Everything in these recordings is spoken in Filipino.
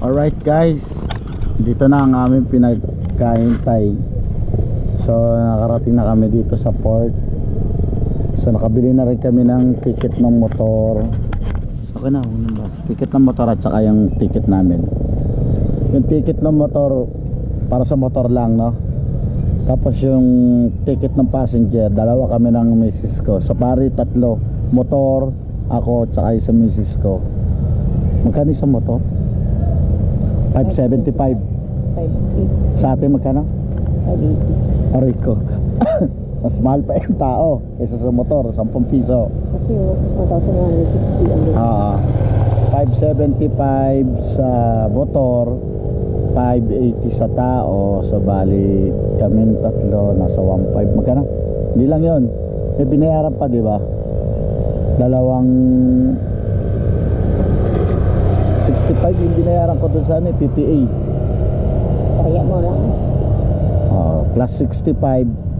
Alright guys, dito na ang aming pinagkahintay. So nakarating na kami dito sa port. So nakabili na rin kami ng ticket ng motor. Okay na, ticket ng motor at saka yung ticket namin. Yung ticket ng motor para sa motor lang, no? Tapos yung ticket ng passenger, dalawa kami ng misis ko. So pari tatlo, motor, ako, tsaka isa misis ko. Magkano sa motor? 575. 580. Sa atin magkano? 580. Aray ko. Mas mahal pa yung tao kaysa sa motor, 10 piso. Kasi 1,160 ang 575 sa motor, 580 sa tao. So bali kami tatlo nasa 1.5. Magkano? Hindi lang yun, may binayaran pa, di ba? Dalawang 65 yung binayaran ko dun sa PPA. Kaya mo lang. Plus 65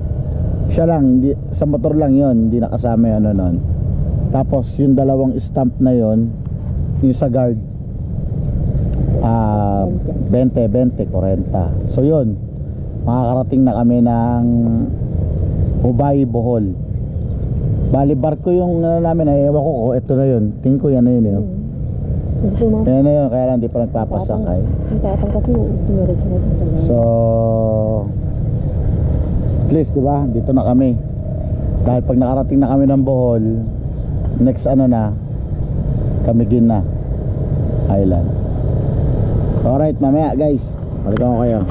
siya lang, hindi sa motor lang yon, hindi nakasama yung ano nun. Tapos yung dalawang stamp na yon, yung sa guard 20, 40. So yun, makakarating na kami ng Ubay, Bohol. Bali barko yung ano namin, ewan ko, ito na yun, tingin ko yan na yun yun. Yan na yun, kaya lang di pa nagpapasakay. Ang tatang kasi tumirik na. So at least, di ba? Dito na kami. Dahil pag nakarating na kami ng Bohol, next ano na, Camiguin na Island. Alright, mamaya guys, balikan ko kayo.